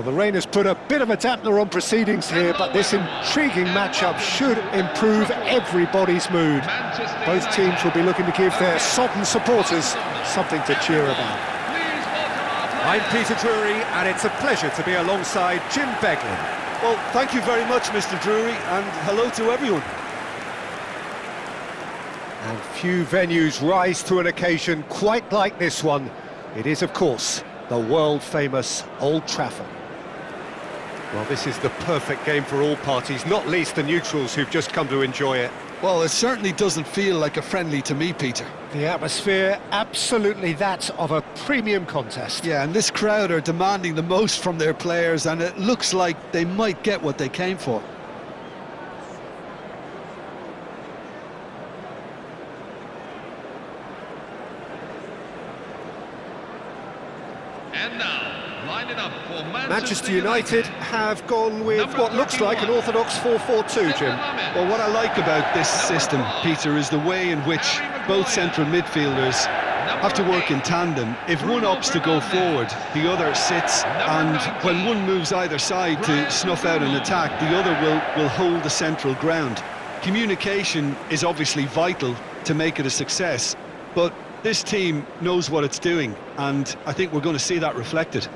Well, the rain has put a bit of a dampener on proceedings here, but this intriguing matchup should improve everybody's mood. Both teams will be looking to give their sodden supporters something to cheer about. I'm Peter Drury, and it's a pleasure to be alongside Jim Beglin. Well, thank you very much, Mr. Drury, and hello to everyone. And few venues rise to an occasion quite like this one. It is, of course, the world-famous Old Trafford. Well, this is the perfect game for all parties, not least the neutrals who've just come to enjoy it. Well, it certainly doesn't feel like a friendly to me, Peter. The atmosphere, absolutely that of a premium contest. Yeah, and this crowd are demanding the most from their players, and it looks like they might get what they came for. And now, lining up for Manchester United have gone with what looks like an orthodox 4-4-2, Jim. Well, what I like about this system, Peter, is the way in which both central midfielders have to work in tandem. If one opts to go forward, the other sits, and when one moves either side to snuff out an attack, the other will hold the central ground. Communication is obviously vital to make it a success, but this team knows what it's doing, and I think we're going to see that reflected.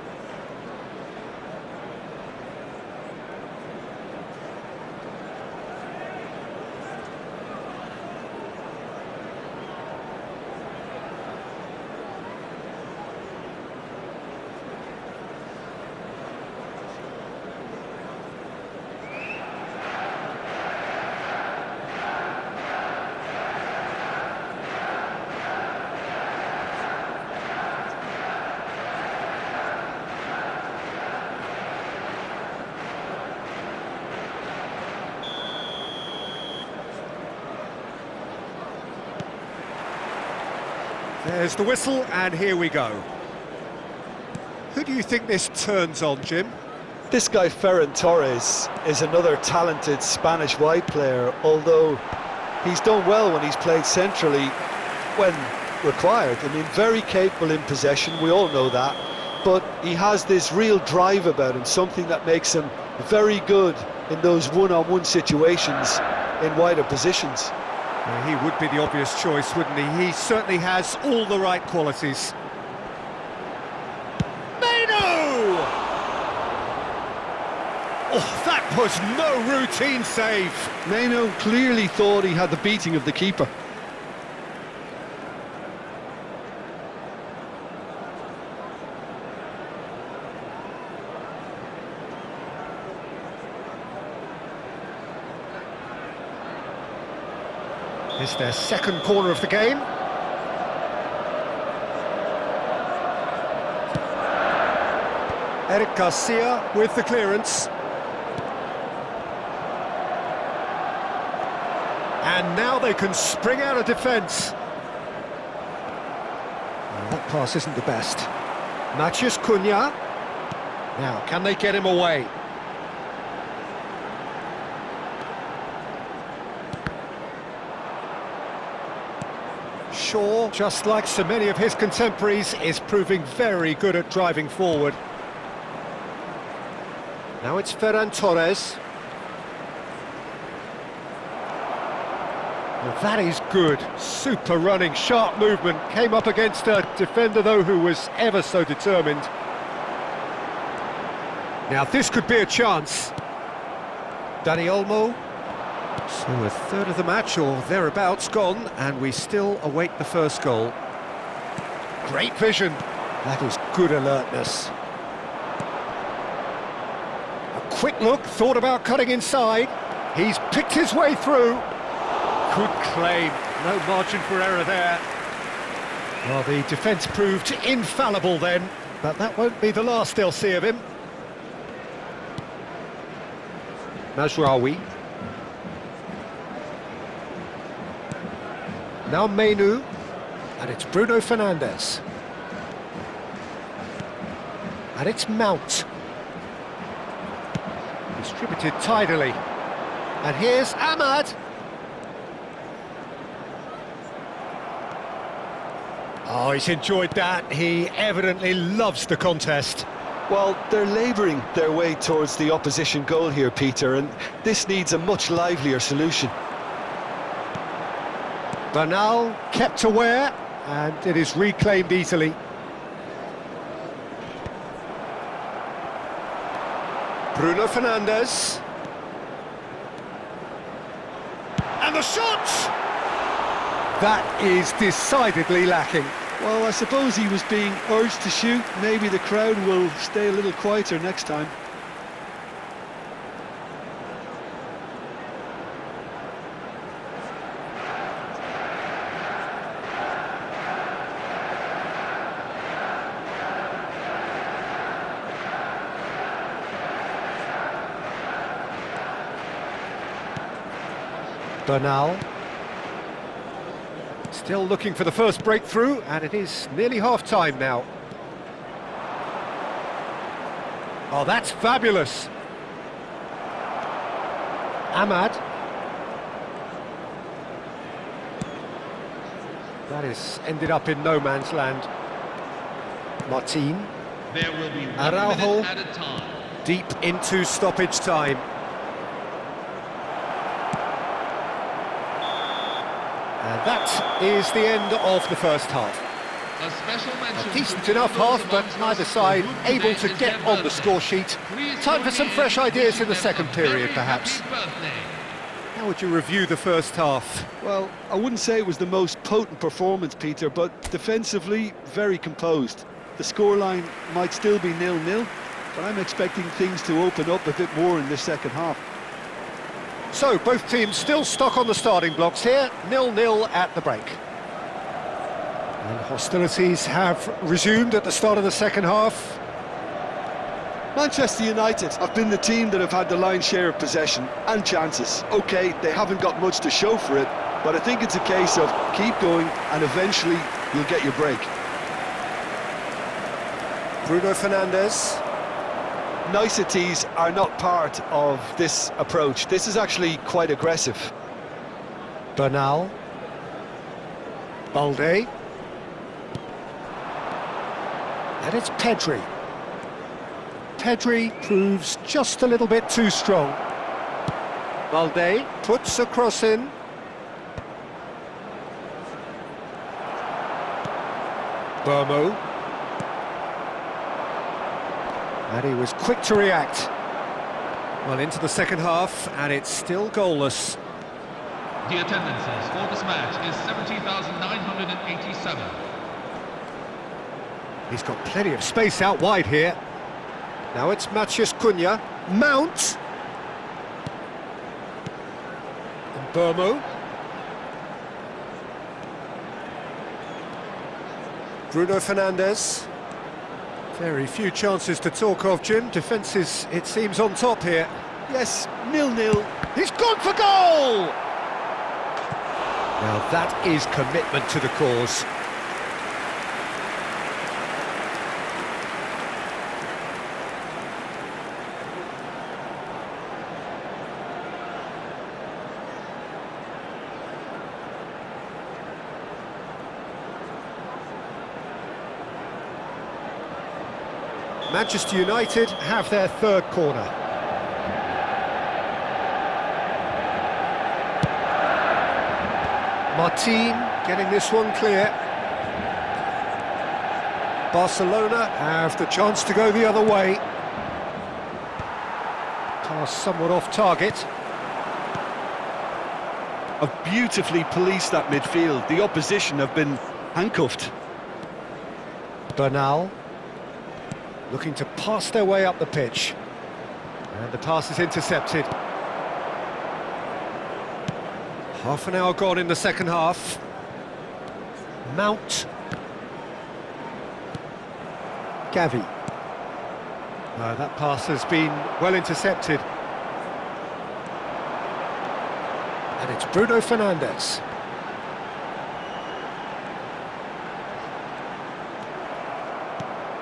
There's the whistle, and here we go. Who do you think this turns on, Jim? This guy Ferran Torres is another talented Spanish wide player, although he's done well when he's played centrally when required. I mean, very capable in possession, we all know that, but he has this real drive about him, something that makes him very good in those one-on-one situations in wider positions. Well, he would be the obvious choice, wouldn't he? He certainly has all the right qualities. Mainu! Oh, that was no routine save. Mainu clearly thought he had the beating of the keeper. It's their second corner of the game. Eric Garcia with the clearance. And now they can spring out of defence. Well, that pass isn't the best. Matheus Cunha. Now, can they get him away? Shaw, just like so many of his contemporaries, is proving very good at driving forward. Now it's Ferran Torres. Well, that is good. Super running, sharp movement. Came up against a defender, though, who was ever so determined. Now this could be a chance. Dani Olmo. So a third of the match, or thereabouts, gone, and we still await the first goal. Great vision. That is good alertness. A quick look, thought about cutting inside. He's picked his way through. Good claim, no margin for error there. Well, the defence proved infallible then, but that won't be the last they'll see of him. Mazraoui. Now Mainu, and it's Bruno Fernandes. And it's Mount. Distributed tidily. And here's Ahmad. Oh, he's enjoyed that. He evidently loves the contest. Well, they're labouring their way towards the opposition goal here, Peter, and this needs a much livelier solution. Bernal kept aware, and it is reclaimed easily. Bruno Fernandes. And the shot! That is decidedly lacking. Well, I suppose he was being urged to shoot. Maybe the crowd will stay a little quieter next time. Bernal. Still looking for the first breakthrough, and it is nearly half-time now. Oh, that's fabulous. Ahmad. That has ended up in no man's land. Martin. There will be 1 Araujo. minute at a time. Deep into stoppage time. And that is the end of the first half. A special mention A decent to enough those half, but amongst neither us side who able today to is get their on the birthday. score sheet. Please Time for join some me fresh in ideas in the wishing second them a period, very perhaps. happy birthday. How would you review the first half? Well, I wouldn't say it was the most potent performance, Peter, but defensively, very composed. The scoreline might still be 0-0, but I'm expecting things to open up a bit more in this second half. So, both teams still stuck on the starting blocks here, 0-0 at the break. And hostilities have resumed at the start of the second half. Manchester United have been the team that have had the lion's share of possession and chances. OK, they haven't got much to show for it, but I think it's a case of keep going and eventually you'll get your break. Bruno Fernandes. Niceties are not part of this approach. This is actually quite aggressive. Bernal. Balde. And it's Pedri. Pedri proves just a little bit too strong. Balde puts a cross in. Burmo. And he was quick to react. Well, into the second half, and it's still goalless. The attendances for this match is 70,987. He's got plenty of space out wide here. Now it's Matheus Cunha. Mount. And Burmo. Bruno Fernandes. Very few chances to talk of, Jim. Defence is, it seems, on top here. Yes, 0-0. He's gone for goal! Now that is commitment to the cause. Manchester United have their third corner. Martin getting this one clear. Barcelona have the chance to go the other way. Pass somewhat off target. Have beautifully policed that midfield. The opposition have been handcuffed. Bernal looking to pass their way up the pitch. And the pass is intercepted. Half an hour gone in the second half. Mount. Gavi. No, that pass has been well intercepted. And it's Bruno Fernandes.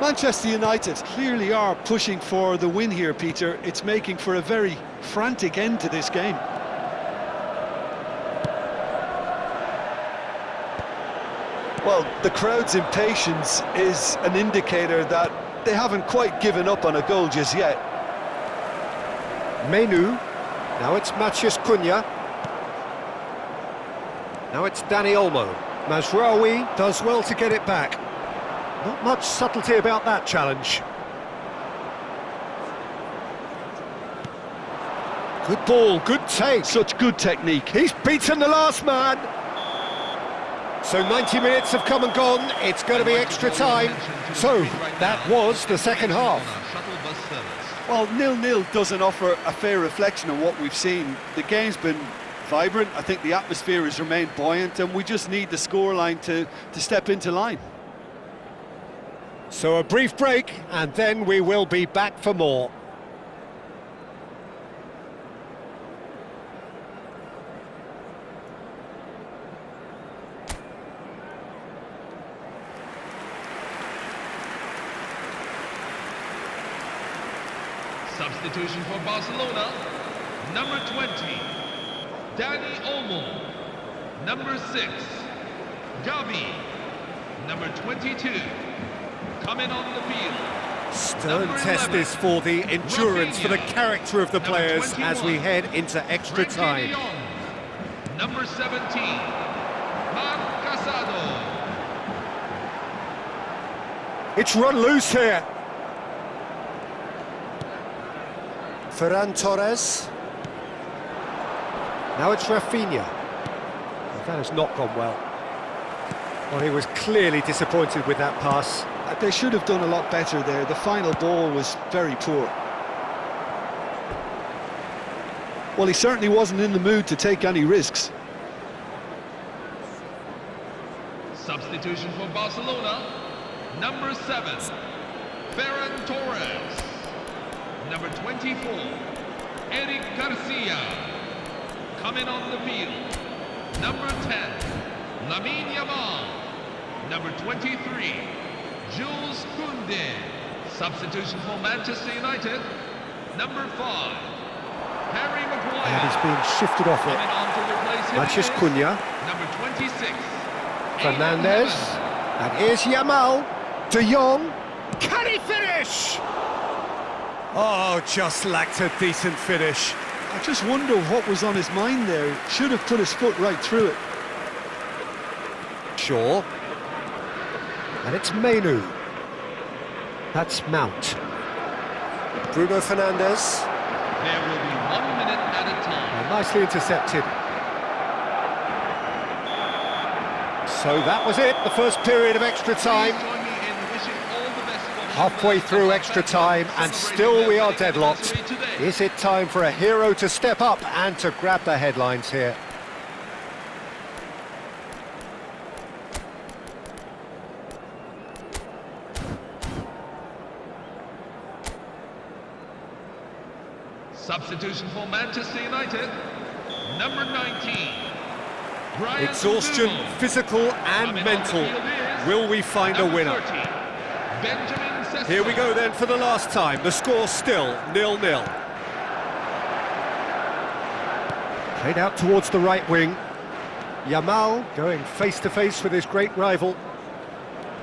Manchester United clearly are pushing for the win here, Peter. It's making for a very frantic end to this game. Well, the crowd's impatience is an indicator that They haven't quite given up on a goal just yet. Menu. Now it's Matheus Cunha. Now it's Dani Olmo. Mazraoui does well to get it back. Not much subtlety about that challenge. Good ball, good take. Such good technique. He's beaten the last man. So 90 minutes have come and gone. It's going to be extra time. So that was the second half. Well, 0-0 doesn't offer a fair reflection on what we've seen. The game's been vibrant. I think the atmosphere has remained buoyant, and we just need the scoreline to step into line. So a brief break, and then we will be back for more. Substitution for Barcelona, number 20, Dani Olmo. Number 6, Gavi. Number 22, coming on the field. Stern Number test 11, this for the endurance, for the Rafinha. character of the Number players 21, as we head into extra Frankie time. de Jong. Number 17, Marc Casado. It's run loose here. Ferran Torres. Now it's Rafinha. That has not gone well. Well, he was clearly disappointed with that pass. They should have done a lot better there. The final ball was very poor. Well, he certainly wasn't in the mood to take any risks. Substitution for Barcelona, number 7, Ferran Torres. Number 24, Eric Garcia. Coming on the field, number 10, Lamine Yamal. Number 23, Jules Koundé. Substitution for Manchester United, number 5, Harry Maguire. And he's being shifted off Coming it. on to replace him Matheus is Cunha. number 26, Fernandez. And here's Yamal. De Jong. Can he finish? Oh, just lacked a decent finish. I just wonder what was on his mind there. Should have put his foot right through it. Shaw. And it's Menu. That's Mount. Bruno Fernandez. There will be 1 minute at a time. Nicely intercepted. So that was it, the first period of extra time. Please join me in wishing all the best for Halfway through extra time, and still we are deadlocked. Is it time for a hero to step up and to grab the headlines here? Substitution for Manchester United, number 19. Brian Exhaustion, Mbeumo. physical and Coming on the mental. field is Will we find a number winner? 30, Benjamin Sesko. Here we go then for the last time. The score still 0-0. Played out towards the right wing. Yamal going face-to-face with his great rival.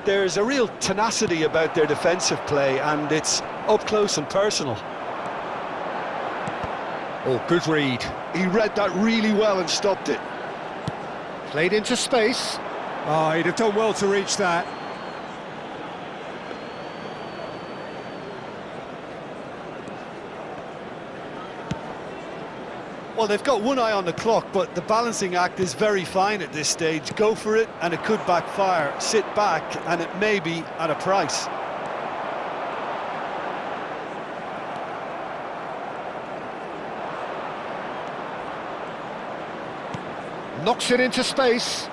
There's a real tenacity about their defensive play, and it's up close and personal. Oh, good read. He read that really well and stopped it. Played into space. Oh, he'd have done well to reach that. Well, they've got one eye on the clock, but the balancing act is very fine at this stage. Go for it, and it could backfire. Sit back, and it may be at a price. Knocks it into space.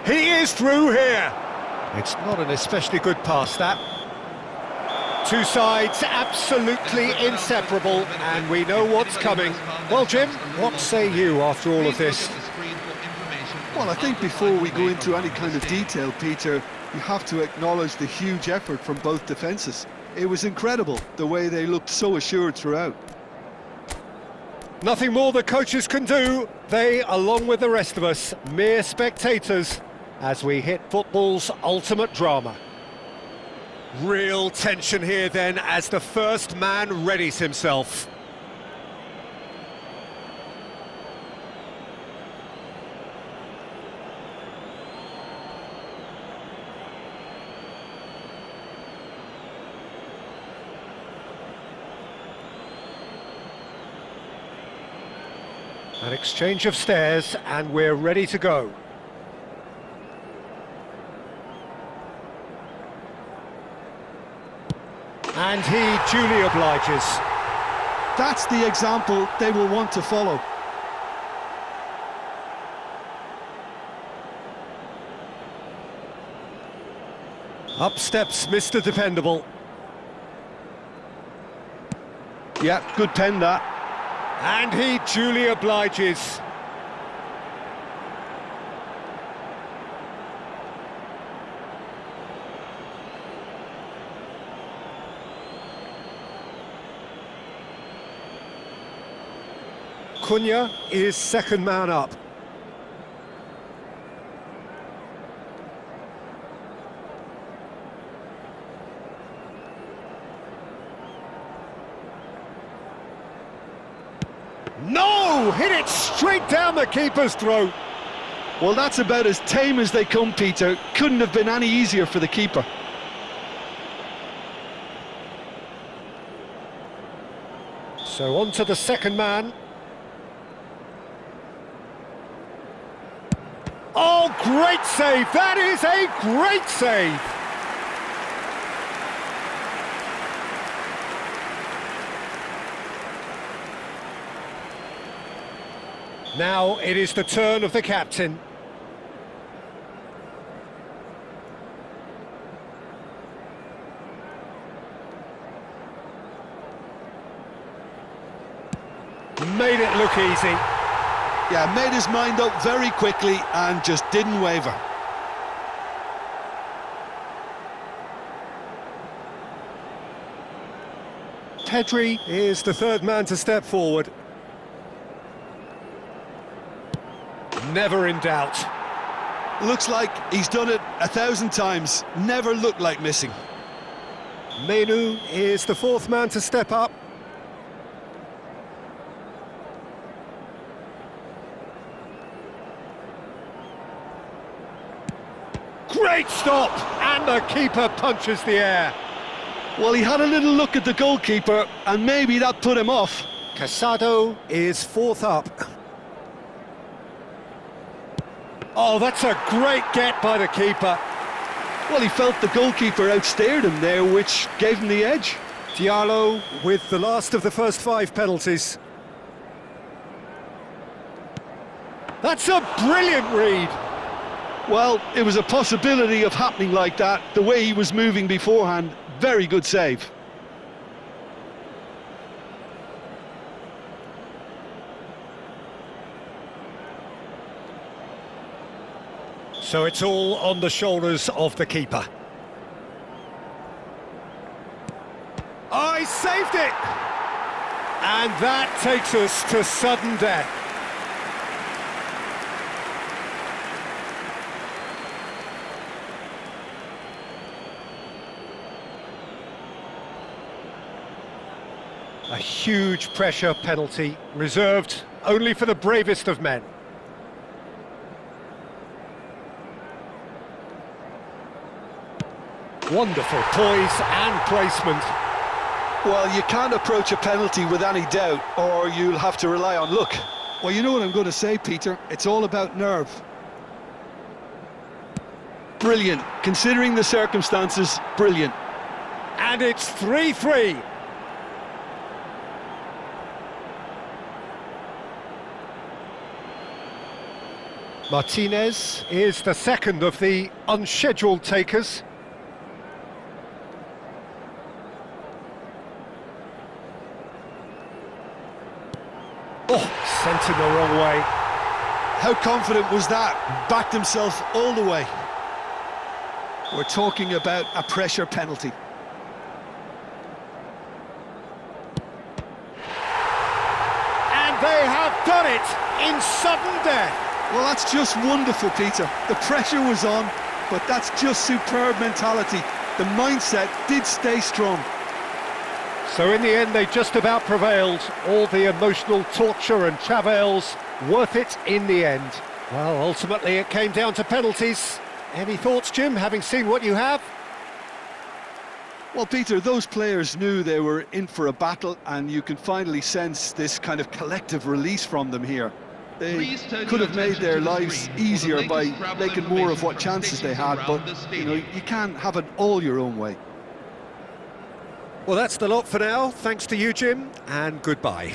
He is through here. It's not an especially good pass, that. Two sides absolutely inseparable, and we know what's coming. Well, Jim, what say you after all of this? Well, I think before we go into any kind of detail, Peter, you have to acknowledge the huge effort from both defences. It was incredible, the way they looked so assured throughout. Nothing more the coaches can do. They, along with the rest of us, mere spectators, as we hit football's ultimate drama. Real tension here then as the first man readies himself. An exchange of stares and we're ready to go. And he duly obliges. That's the example they will want to follow. Up steps Mr. Dependable. Yeah, good pen that. And he duly obliges. Cunha is second man up. No! Hit it straight down the keeper's throat. Well, that's about as tame as they come, Peter. Couldn't have been any easier for the keeper. So on to the second man. Oh, great save! That is a great save! Now it is the turn of the captain. Made it look easy. Yeah, made his mind up very quickly and just didn't waver. Pedri is the third man to step forward. Never in doubt. Looks like he's done it 1,000 times. Never looked like missing. Menu is the fourth man to step up. Great stop! And the keeper punches the air. Well, he had a little look at the goalkeeper, and maybe that put him off. Casado is fourth up. Oh, that's a great get by the keeper. Well, he felt the goalkeeper outstared him there, which gave him the edge. Diallo with the last of the first 5 penalties. That's a brilliant read. Well, it was a possibility of happening like that, the way he was moving beforehand. Very good save. So it's all on the shoulders of the keeper. Oh, he saved it! And that takes us to sudden death. A huge pressure penalty, reserved only for the bravest of men. Wonderful poise and placement. Well, you can't approach a penalty with any doubt, or you'll have to rely on luck. Well, you know what I'm going to say, Peter. It's all about nerve. Brilliant. Considering the circumstances, brilliant. And it's 3-3. Martinez is the second of the unscheduled takers. Oh, sent him the wrong way. How confident was that? Backed himself all the way. We're talking about a pressure penalty. And they have done it in sudden death. Well, that's just wonderful, Peter. The pressure was on, but that's just superb mentality. the mindset did stay strong. So in the end, they just about prevailed. All the emotional torture and travails, worth it in the end. Well, ultimately it came down to penalties. Any thoughts, Jim, having seen what you have? Well, Peter, those players knew they were in for a battle, and you can finally sense this kind of collective release from them here. They could have made their lives easier by making more of what chances they had, but, you know, you can't have it all your own way. Well, that's the lot for now. Thanks to you, Jim, and goodbye.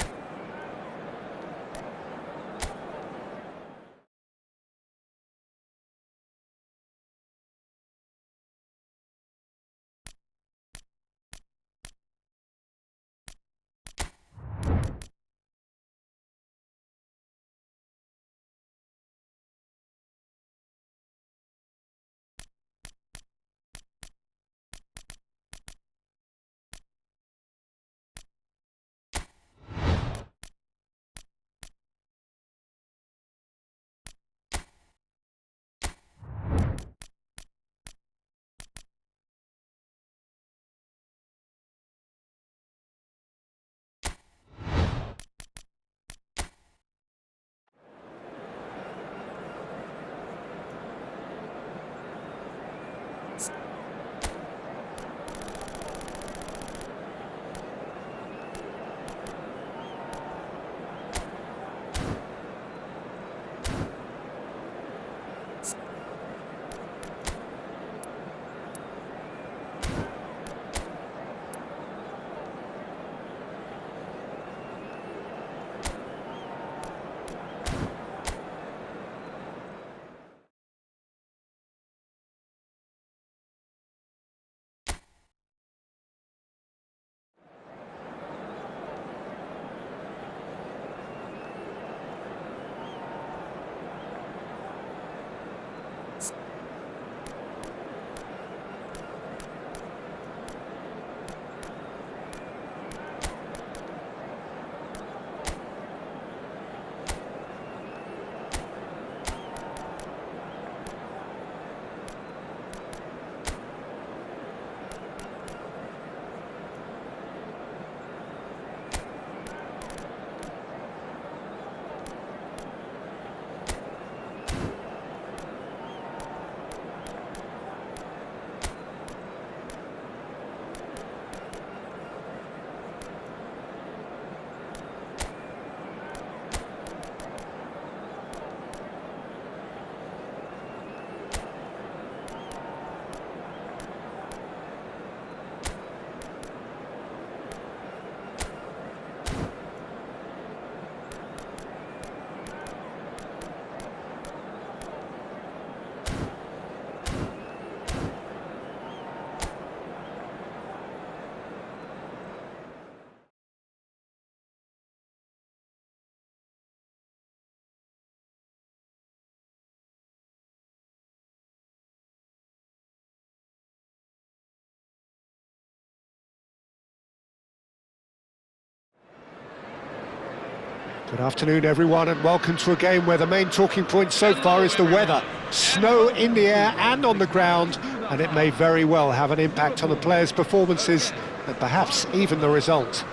Good afternoon, everyone, and welcome to a game where the main talking point so far is the weather. Snow in the air and on the ground, and it may very well have an impact on the players' performances and perhaps even the result.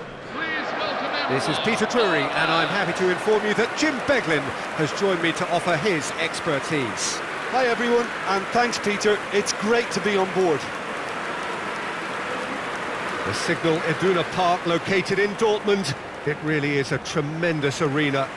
This is Peter Drury, and I'm happy to inform you that Jim Beglin has joined me to offer his expertise. Hi everyone, and thanks Peter, it's great to be on board. The Signal Iduna Park, located in Dortmund, it really is a tremendous arena.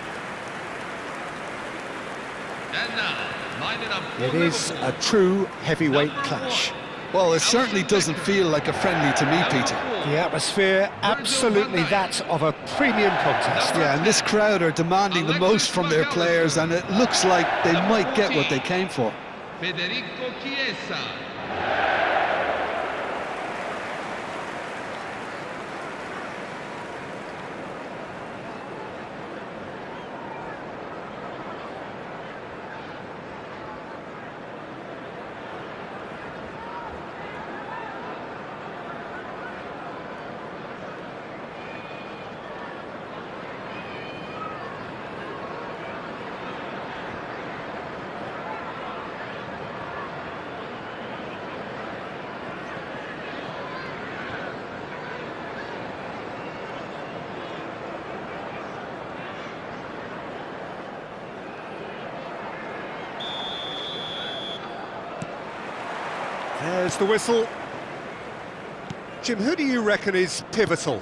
And now, lining up for It is a Liverpool. true heavyweight clash. Well, it certainly doesn't feel like a friendly to me, Peter. The atmosphere, absolutely that of a premium contest. Yeah, and this crowd are demanding the most from their players, and it looks like they might get what they came for. Federico Chiesa. There's the whistle. Jim, who do you reckon is pivotal?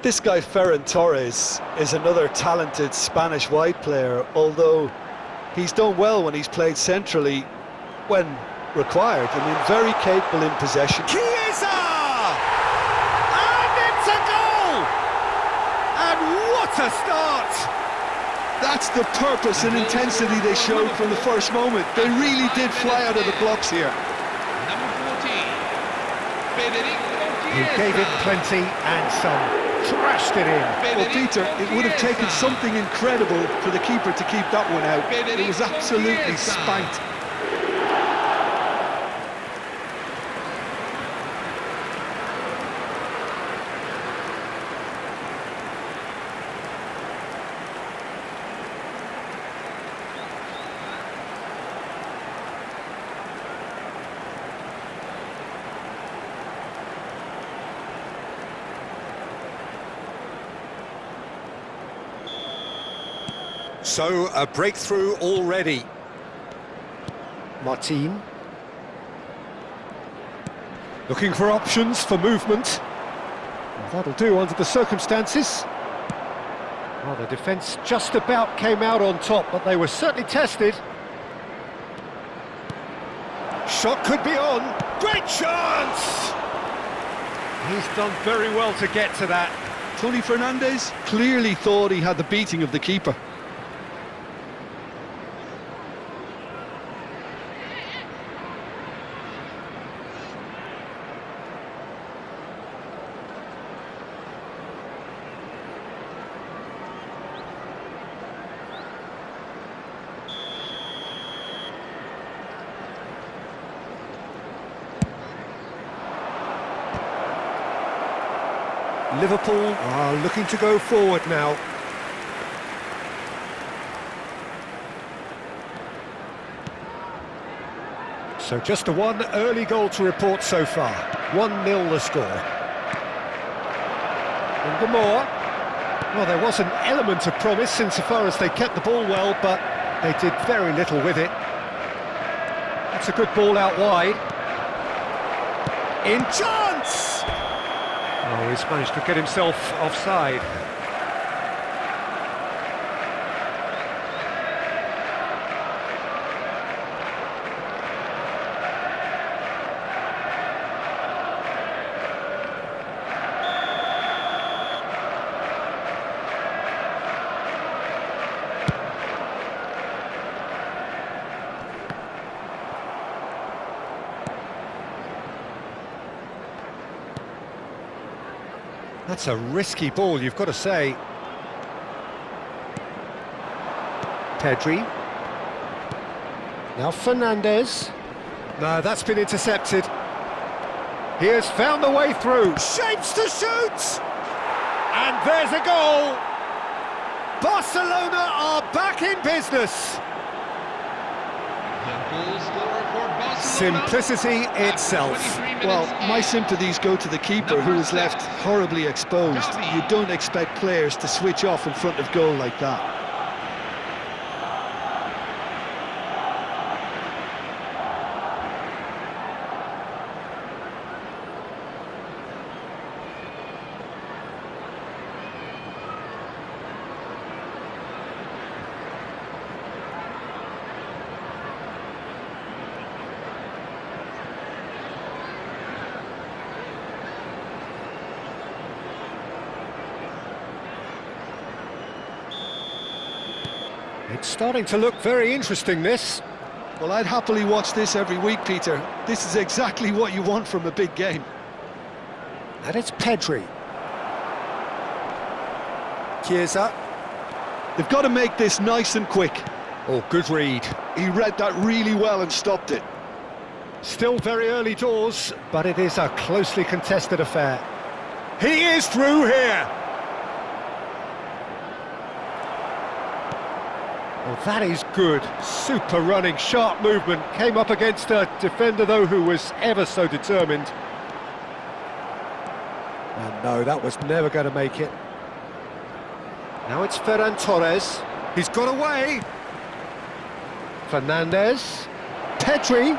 This guy Ferran Torres is another talented Spanish wide player, although he's done well when he's played centrally when required. I mean, very capable in possession. Chiesa! And it's a goal! And what a start! That's the purpose and intensity they showed from the first moment. They really did fly out of the blocks here. Number 14, Federico He Chiesa. gave it plenty and some. Trashed it in. Well, Peter, it would have taken something incredible for the keeper to keep that one out. It was absolutely spanked. So, a breakthrough already. Martin. Looking for options for movement. Well, that'll do under the circumstances. Well, the defence just about came out on top, but they were certainly tested. Shot could be on. Great chance! He's done very well to get to that. Tony Fernandez clearly thought he had the beating of the keeper. Liverpool are looking to go forward now. So just a one early goal to report so far. 1-0 the score. And Gamor. Well, there was an element of promise insofar as they kept the ball well, but they did very little with it. That's a good ball out wide. In chance! Oh, he's managed to get himself offside. That's a risky ball, you've got to say. Pedri. Now Fernandez. No, that's been intercepted. He has found the way through. Shapes to shoot! And there's a goal! Barcelona are back in business. The goal scorer for Barcelona. Simplicity itself. Well, my sympathies go to the keeper, who was left horribly exposed. You don't expect players to switch off in front of goal like that. It's starting to look very interesting, this. Well, I'd happily watch this every week, Peter. This is exactly what you want from a big game. And it's Pedri. Chiesa. They've got to make this nice and quick. Oh, good read. He read that really well and stopped it. Still very early doors, but it is a closely contested affair. He is through here! Well, that is good. Super running, sharp movement. Came up against a defender, though, who was ever so determined. And no, that was never going to make it. Now it's Ferran Torres. He's got away. Fernandez. Pedri.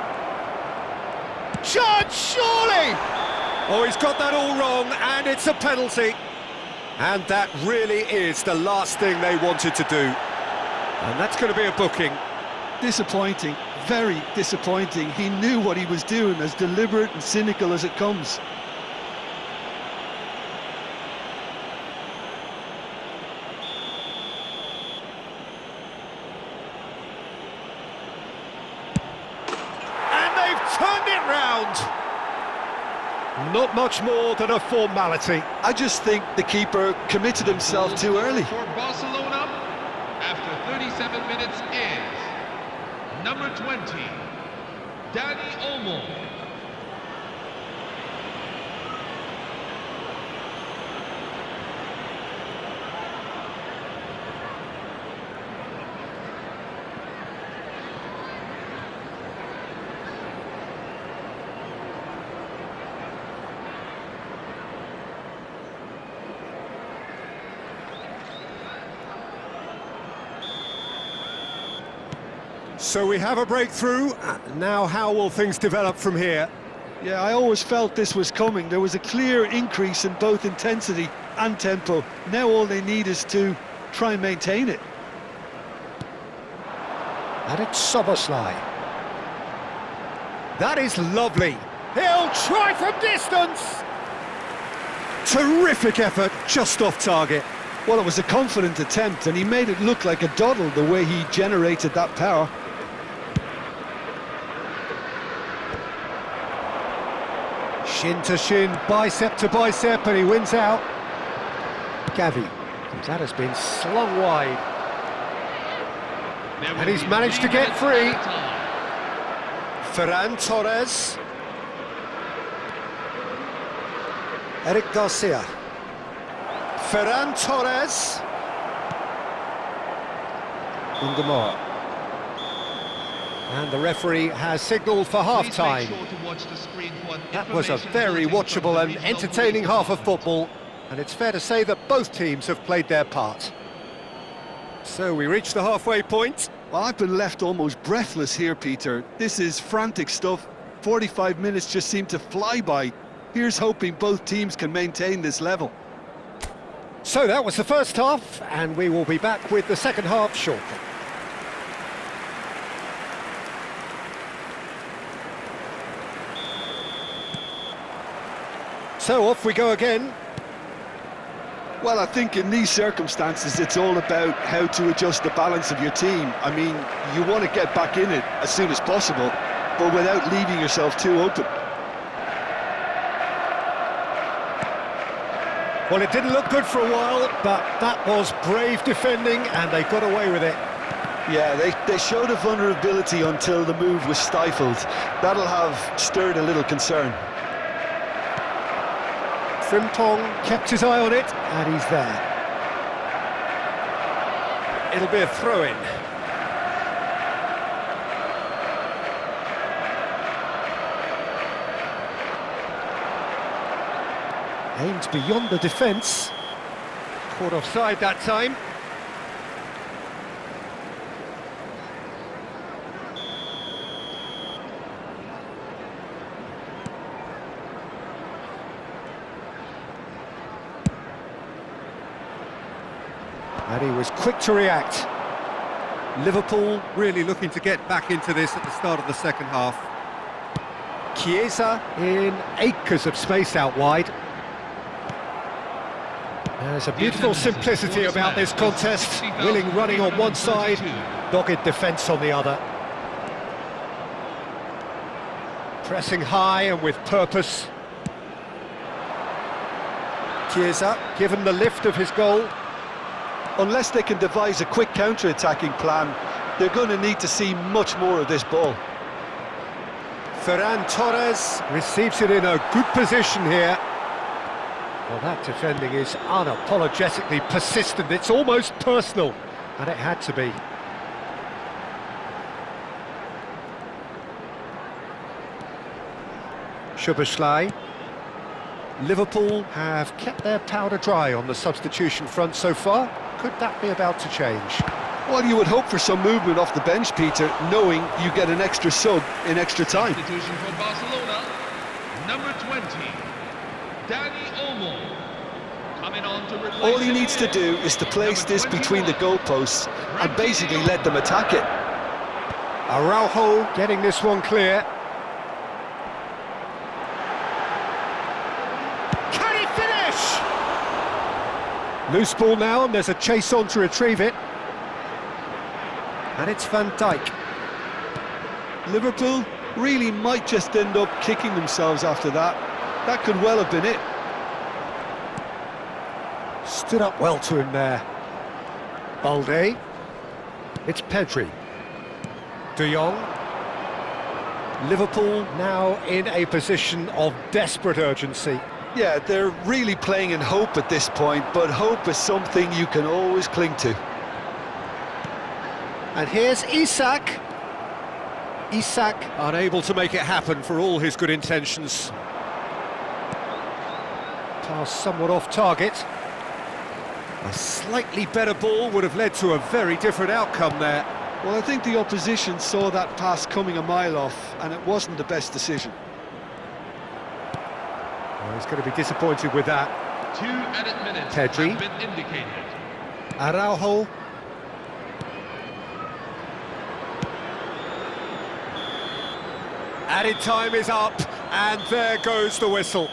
chance, surely! Oh, he's got that all wrong, and it's a penalty. And that really is the last thing they wanted to do. And that's going to be a booking. Disappointing, very disappointing. He knew what he was doing, as deliberate and cynical as it comes. And they've turned it round. Not much more than a formality. I just think the keeper committed himself too early. For Barcelona, after 37 minutes is number 20, Dani Olmo. So we have a breakthrough. Now how will things develop from here? Yeah, I always felt this was coming. There was a clear increase in both intensity and tempo. Now all they need is to try and maintain it. And it's Soboslai. That is lovely. He'll try from distance. Terrific effort, just off target. Well, it was a confident attempt, and he made it look like a doddle the way he generated that power. Shin to shin, bicep to bicep, and he wins out. Gavi, that has been slung wide. And he's managed to get free. Ferran Torres. Eric Garcia. Ferran Torres. Undamora. And the referee has signalled for half-time. That was a very watchable and entertaining half of football, and it's fair to say that both teams have played their part. So we reach the halfway point. Well, I've been left almost breathless here, Peter. This is frantic stuff. 45 minutes just seem to fly by. Here's hoping both teams can maintain this level. So that was the first half, and we will be back with the second half shortly. So off we go again. Well, I think in these circumstances, it's all about how to adjust the balance of your team. I mean, you want to get back in it as soon as possible, but without leaving yourself too open. Well, it didn't look good for a while, but that was brave defending, and they got away with it. Yeah, they showed a vulnerability until the move was stifled. That'll have stirred a little concern. Frimpong kept his eye on it, and he's there. It'll be a throw-in. Aimed beyond the defence. Caught offside that time. And he was quick to react. Liverpool really looking to get back into this at the start of the second half. Chiesa in acres of space out wide. There's a beautiful simplicity about this contest. Willing running on one side, dogged defence on the other. Pressing high and with purpose. Chiesa, given the lift of his goal. Unless they can devise a quick counter-attacking plan, they're going to need to see much more of this ball. Ferran Torres receives it in a good position here. Well, that defending is unapologetically persistent. It's almost personal, and it had to be. Szoboszlai. Liverpool have kept their powder dry on the substitution front so far. Could that be about to change? Well, you would hope for some movement off the bench, Peter, knowing you get an extra sub in extra time. Substitution for Barcelona. number 20, Danny Olmo. Coming on to replace All he needs to do is to place this between the goalposts and basically let them attack it. Araujo getting this one clear. Can he finish? Loose ball now, and there's a chase on to retrieve it. And it's Van Dijk. Liverpool really might just end up kicking themselves after that. That could well have been it. Stood up well to him there. Balde. It's Pedri. De Jong. Liverpool now in a position of desperate urgency. Yeah, they're really playing in hope at this point, but hope is something you can always cling to. And here's Isak. Isak unable to make it happen for all his good intentions. Pass somewhat off target. A slightly better ball would have led to a very different outcome there. Well, I think the opposition saw that pass coming a mile off, and it wasn't the best decision. Well, he's going to be disappointed with that. 2 added minutes Pedri. have been indicated. Araujo. Added time is up, and there goes the whistle.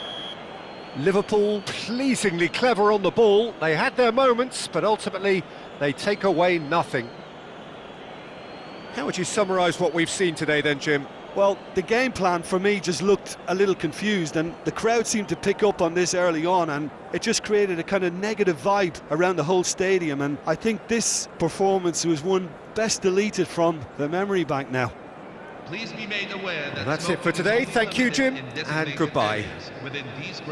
Liverpool pleasingly clever on the ball. They had their moments, but ultimately they take away nothing. How would you summarise what we've seen today then, Jim? Well, the game plan for me just looked a little confused, and the crowd seemed to pick up on this early on, and it just created a kind of negative vibe around the whole stadium, and I think this performance was one best deleted from the memory bank now. Please be made aware that That's it for today. Thank you, Jim, and goodbye. Within these grounds.